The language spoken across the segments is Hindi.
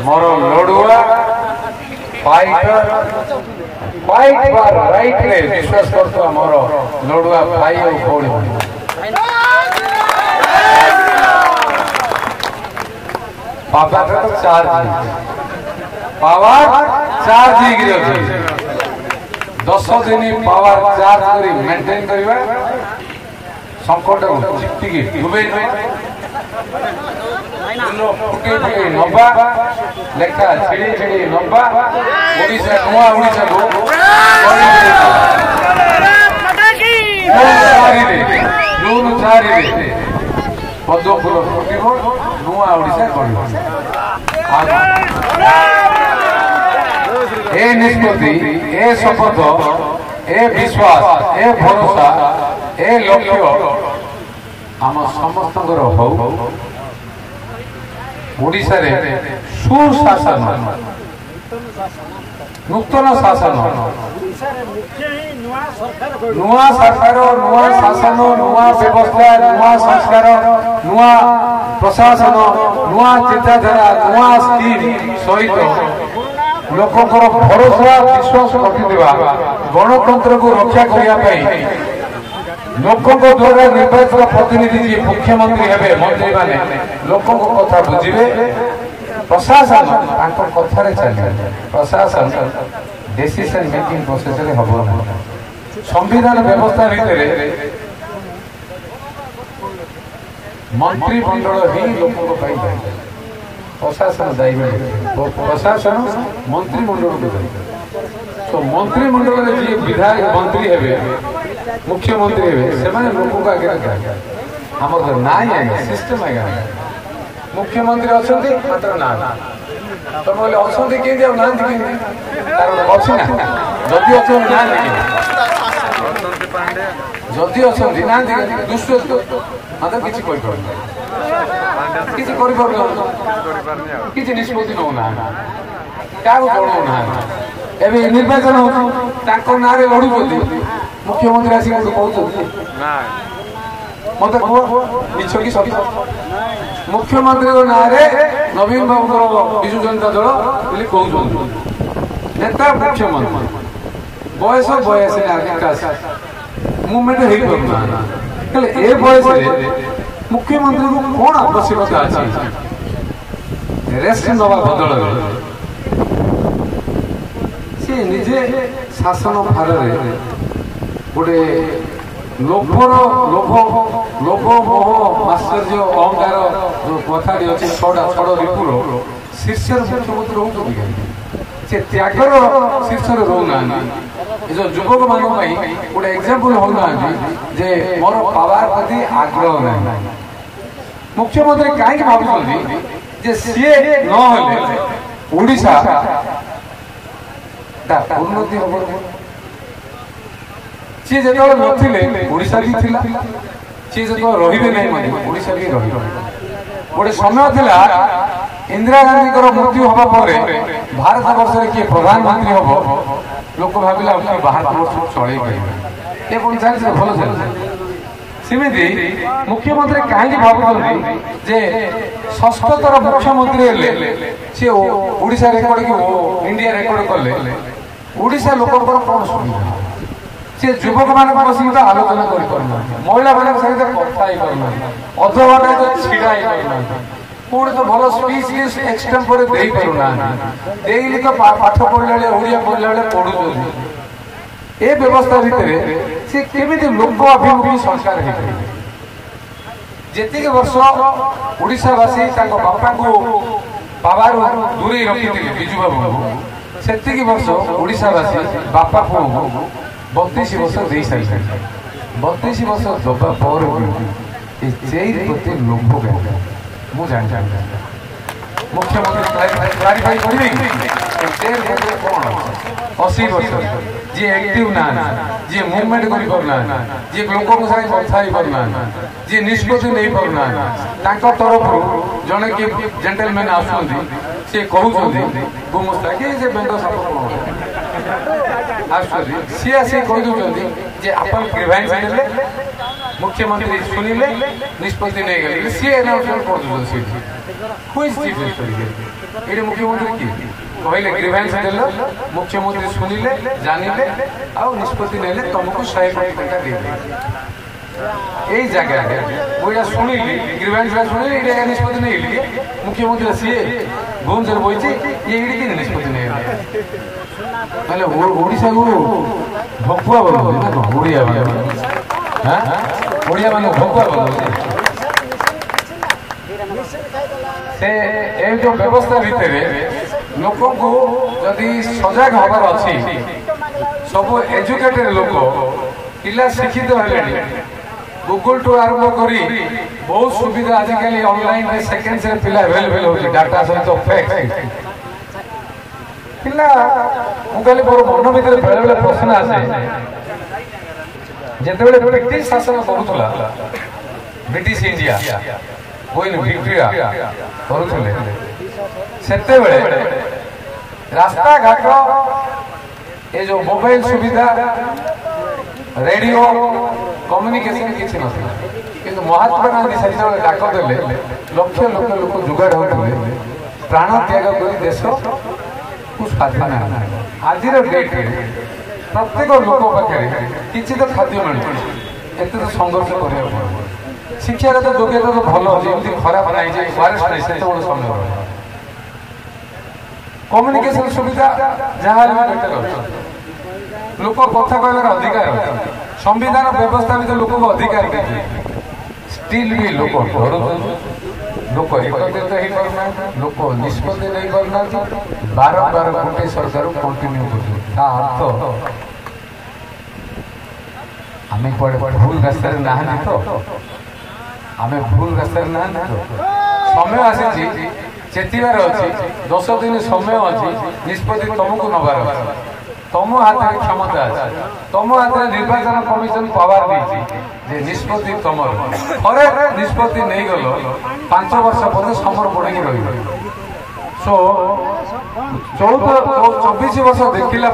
मोर लड़ुआ फाइटर फाइट बार राइट रे विश्वास करतो मोर लड़ुआ भाई और भौणी पापा तो चार्ज पावर चार्ज ही 10 दिन पावर चार्ज करी मेंटेन करबा संकट चिट्टी डुबे फुटे फुटे नबा लेखा छिड़ी छिड़ी नबा ओडिशा नुआ ओडिशा को जून 4 पद्म फूल फुटिब नुआ ओडिशा करिब ए निष्पत्ति ए शपथ ए विश्वास ए भरोसा ए लक्ष्य आम समस्त हो ओडिशा रे सुशासन नूतन शासन नुआ सरकार नुआ शासन नुआ व्यवस्था नुआ संस्कार नुआ प्रशासन नुआ चिंताधारा नुआ स्कीम सहित लोकंर भरोसा विश्वास रखिदेवा गणतंत्र को रक्षा करने लोकों द्वारा निर्वाचित प्रतिनिधि जी मुख्यमंत्री हेबे मंत्री माने लोकों कथा बुझे प्रशासन कथार चलिए प्रशासन डिसीजन मेकिंग प्रोसेस हम संविधान व्यवस्था भितर मंत्रिमंडल ही लोकों प्रशासन दायी प्रशासन मंत्रिमंडल को दायी तो मंत्रिमंडल जी विधायक मंत्री हेबे मुख्यमंत्री हेबे से लोक आगे आम तो ना सिस्टम आगे मुख्यमंत्री अच्छा मात्र ना तुम बोले अच्छा कि ना अच्छी ना जदि अच्छा ना जदि अच्छा ना दुष्ट मतलब किसी किसी निष्पत्ति नौना क्या जनाऊना एवं निर्वाचन हो ना लड़ू मुख्यमंत्री आसिक कहते मत कह मिछ कि सत्य मुख्यमंत्री ना नवीन बाबू विजु जनता दल कहते नेता मुख्यमंत्री बयस बयस मुवमेंट हो पाना ए बयस मुख्यमंत्री को कौन आवश्यकता अच्छी रेस्ट नवा बदल सी निजे शासन भार गोटे लोभर लोभ लोभ मोह आश्चर्य अहंकार जो कथाटी अच्छी छड़ रिपुर शीर्ष मुख्यमंत्री रोकते से त्यागर शीर्ष रोना जो युवक मान गोटे एग्जाम्पल होना जे मोर पावर प्रति आग्रह ना मुख्यमंत्री कहीं भावुं जे सी नोशा उन्नति हम सी जो नथिले ओडिशा भी थिला सी जो रहिबे नहीं माने ओडिशा भी रही गोटे समय थिला इंदिरा गांधी मृत्यु हवा पर भारत वर्ष किए प्रधानमंत्री हम लोक भाविला भारत वर्ष चल ये चलते भल चलते सेमती मुख्यमंत्री कहीं भावुं जे षष्ठतर मुख्यमंत्री सी ओडिशा रेकर्ड कि इंडिया रेकर्ड कले ओडिशा लोक कौन सुविधा सी युवक मान बस आलोचना कर महिला मान सहित कथा करना अधबाटे तो छिड़ा कौन तो भल स्पीच एक्सटेम्पोर दे पाना तो पाठ पढ़ला ओडिया पढ़ला पढ़ु ए व्यवस्था भितर सी केमी लोक अभिमुखी संस्कार जी वर्ष ओडिशावासी बापा को बाबार दूरे रखी विजु बाबू से वर्ष ओडिशावासी बापा पुओ 32 वर्ष दे सारी 32 वर्ष दबा पर प्रति लोभ मुझे मुख्यमंत्री क्लारिफाई करें कौन 80 वर्ष जी एक्टिव ना जी मुवमेंट कर जी लोक कथा पारना जी निष्पत्ति नहीं पारना तरफ जड़े किए जेंटलमैन आसुँच सी कहते गुमस्ता कि बेंड साप सी आसी कहीदे जे आप ग्रीवेंस आने मुख्यमंत्री शुणिले निष्पत्ति नहीं गले सी अनाउंसमेंट कर हुई चीफ मिनिस्टर ये मुख्यमंत्री किए कहले ग्रीवेंस देल मुख्यमंत्री शुणिले जानिले आउ निष्पत्ति नेले तुमको 100 कोटी टका देले यही जगह मुझे शुणिली ग्रीवेंस शुणिली ये निष्पत्ति नहीं मुख्यमंत्री सी घूम से बोई ये निष्पत्ति नहीं ओडिशा को भकुआ बोल ना ओडिया ओडिया मान भकुआ बोल से जो व्यवस्था भितर लोक को जदि सजग हबार अच्छी सब एजुकेटेड लोक पिला शिक्षित हेले गूगल टू आरंभ करी बहुत सुविधा आजिकल ऑनलाइन सेकेंड से पिला अवेलेबल हो डाटा सहित फैक्ट पिला मुझे मोर मन भर बेले बेले प्रश्न आसे जिते ब्रिटिश शासन करूला ब्रिटिश इंडिया कोई विक्टोरिया करूले सेते रास्ता घाट ये जो मोबाइल सुविधा रेडियो कम्युनिकेशन किसी ना कि महात्मा गांधी से डाक देले लक्ष लक्ष लोक जुगाड़ होते प्राण त्याग कर देश को स्वाधीन आज डेट प्रत्येक लोक पाखे किसी तो खाद्य मिलूँ एत तो संघर्ष कर शिक्षार तो योग्यता तो भल अच्छी खराब नहीं फरेस्ट नहीं से समय कम्युनिकेशन सुविधा जहाँ लोक कथा कहबार अधिकार संविधान व्यवस्था भी लोक को अधिकार स्टिल भी लोक लोक एकत्रित हो पारना लोक निष्पत्ति नहीं पारना बारंबार गोटे सरकार कंटिन्यू कर आम भूल रास्ता ना तो आम भूल रास्ता ना तो समय आसी चेतवार अच्छी 10 दिन समय अच्छी निष्पत्ति तुमको नबार अच्छी तुम हाथ में क्षमता अच्छे तुम हाथ में निर्वाचन कमिशन पावर नहीं निष्पत्ति तुम थे निष्पत्ति नहीं गल 5 वर्ष पर समर पड़ी रही सो 24 वर्ष देखला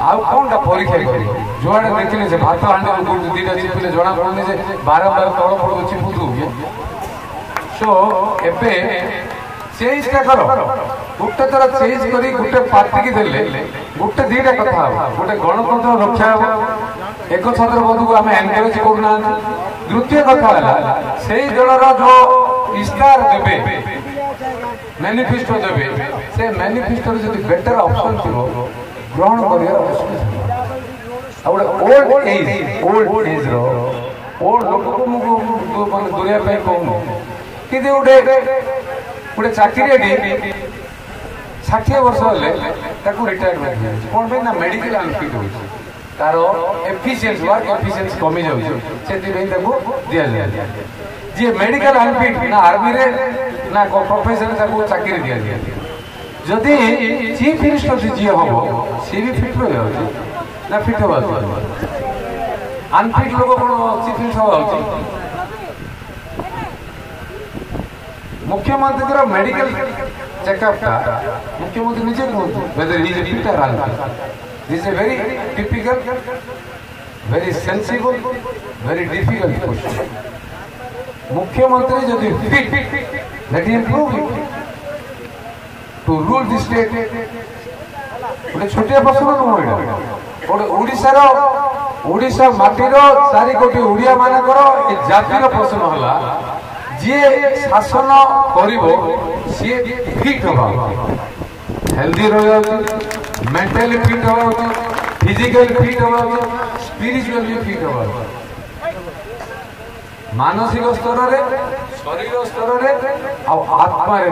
आउ कौन परीक्षा कर जुआड़े देखिले से भात हांडी दीटा चिपिले जना पड़े से बारंबार तल पड़ चिपुतु सो एबे चेंजटा कर गोटे थर चेंज कर गोटे पार्टी की देले गोटे दीटा कथा गोटे गणतंत्र रक्षा हम एक छत्र बंधु को आम एनकरेज करना द्वितीय कथा है से दलर जो इस्तार देवे मैनिफेस्टो देवे से मैनिफेस्टो जब बेटर ऑप्शन थी ग्रहण कर ओल्ड एज ओल्ड लोक को दूरिया कहूँ कि गोटे गोटे चाकरी 60 वर्ष हेल्ले रिटायरमेंट कौन ना मेडिकल अनफिट हो तार एफिशिएंस वर्क एफिशिएंस कमी जाऊँ से दि जाए जी मेडिकल अनफिट ना आर्मी रे ना प्रोफेशन चाकरी दि जाए जदि चीफ मिनिस्टर जी हम सी भी फिट रही ना फिट हवा अनफिट लोक कौन चीफ मिनिस्टर हवा मुख्यमंत्री मेडिकल चेकअप मुख्यमंत्री निजे कहते वेदर ही इज फिट और unfit this is a very typical very sensible very difficult question मुख्यमंत्री जदि fit let him prove it to rule the state गोटे छोटिया प्रश्न नुह गोटे ओडिशा माटीर 4 कोटी ओडिया मानकर जातिर प्रश्न है जी शासन कर सी फिट हवा हेल्दी रही मेंटली फिट हवा फिजिकल फिट हवा स्पिरिचुअली फिट हवा मानसिक स्तर रे शरीर स्तर रे आत्मा रे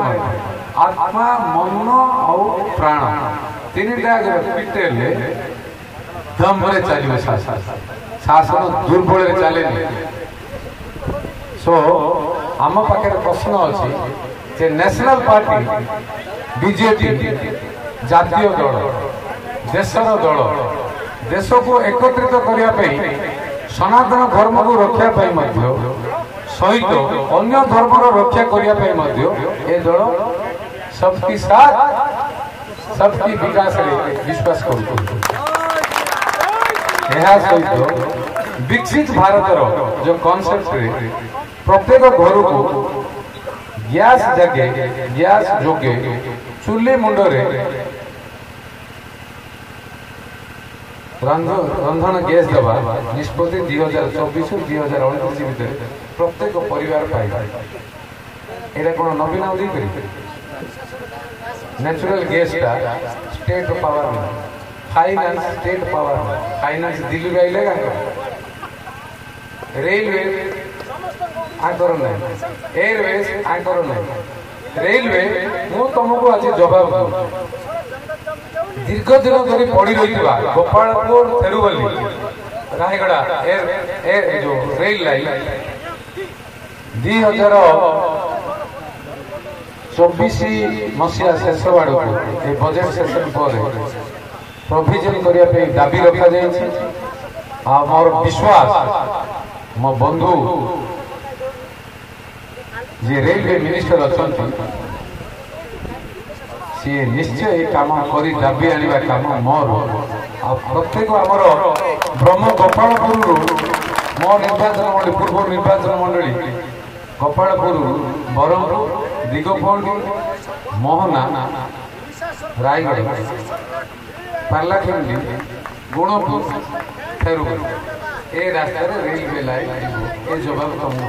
आत्मा मन और प्राण 3टा फिट हेले दम रे चलिए शासन दुर्बल चले सो आम पाखे प्रश्न अच्छी नेशनल पार्टी बीजेपी जातीय दल देशर दल देश को एकत्रित करने सनातन धर्म को रक्षा सहित अन्य धर्म रक्षा करने ए दल सबकी साथ सबकी विकास विश्वास कर सहित विकसित भारत जो कॉन्सेप्ट प्रत्येक घर को ଗ୍ୟାସ ଜାଗେ ଗ୍ୟାସ ଯୋଗେ ଚୁଲି ମୁଣ୍ଡରେ ରନ୍ଧନ ଗ୍ୟାସ ଦେବା ନିଷ୍ପତ୍ତି 2024-2029 ଭିତରେ ପ୍ରତ୍ୟେକ ପରିବାର ପାଇବେ। ଏଇଟା କ'ଣ ନବୀନ ଦେଇପାରିବେ? ନ୍ୟାଚୁରାଲ ଗ୍ୟାସଟା ଷ୍ଟେଟ୍ ପାୱାର ନାହିଁ, finance state power finance Delhi रही रेलवे आंकर ना एयरवेज आंकर ना रेलवे मु तुमको आज जवाब दीर्घ दिन धरी पड़ी रही गोपालपुर थेरुवली रायगड़ा जो रेल लाइन 2024 मसीहा शेष आड़ बजेट सेशन पर प्रोविजन करने दाबी रखा जाए। मोर विश्वास मो बंधु जे रेलवे मिनिस्टर अच्छा सी निश्चय काम कर दाबी आने काम मोर प्रत्येक आमर ब्रह्म गोपालपुर मो निर्वाचन मंडली पूर्व निर्वाचन मंडली गोपालपुर बरहमपुर दिगपल्ली मोहना रायगढ़ पार्लाखेमुंडी गुणपुर थेरुवली ए रास्ता रेलवे लाइन ए जवाब तुमको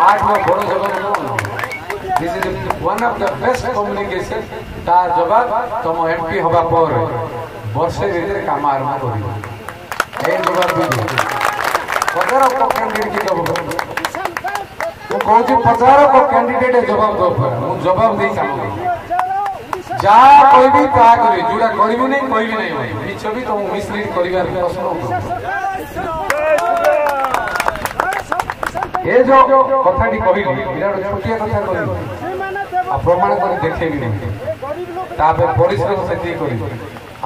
8 बड़ जवाब this is one of the best communication ता जवाब तुम एमपी हवा पर वर्षे भीतर काम आरंभ कर जवाब भी 15 कैंडिडेट की जवाब कहूँ 15 कैंडिडेट जवाब दो जवाब दे काम जहाँ कहबी ता करी जोड़ा करी नहीं कहबी नहीं मिछ भी तुम मिसलीड करिवार प्रश्न ये जो कथाटी कहली विराट छोटिया कथा कहली आ प्रमाण कर देखेबी नहीं तापर परिश्रम से करी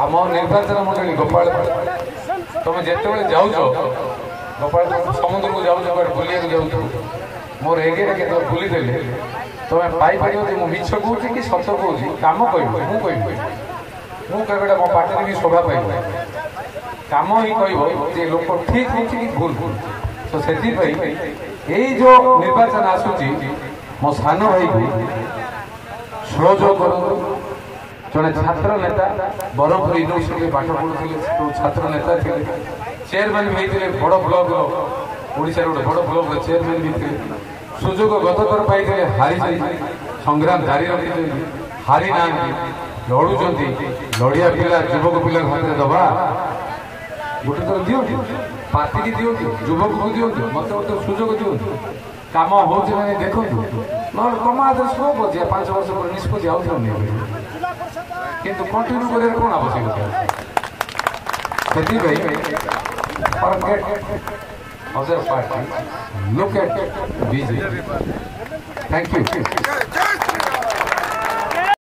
आम निर्वाचन मंडली गोपाल तुम जिते जाऊच गोपाल समुद्र को जाऊच बुलिया जाऊच मोर एरिया के बुलीदेले तुम पाइपर मुझे मिछ कहूँ कि सत कहूँ कम कह मो पार्टी भी शोभा पाइब कम ही कह लोक ठीक हो कि भूल तो से जो निर्वाचन आसूची मो सान भाई को सहयोग कर जड़े छात्र नेता ब्रह्मपुर यूनिवर्सिटी पाठ पढ़ुले छात्र नेता थे चेयरमैन भी होते बड़ ब्लॉक ओडिशा गोटे बड़ ब्लॉक चेयरमैन भी थे सुजोग गतथर पाई हारी संग्राम जारी रखी हारी ना लड़ुंट लड़िया पिला युवक पिला हाथ में दबा गोटे थर दिंतु पार्टी की दिंतु युवक को दिंतु मत गोटे सुजोग दिंतु कम हो देखु ना तुम आज स्कोप अच्छे 5 वर्ष पर निष्पत्ति आउ किंतु कंटिन्यू कर कौन आवश्यकता forget other party, look at BJP. Thank you.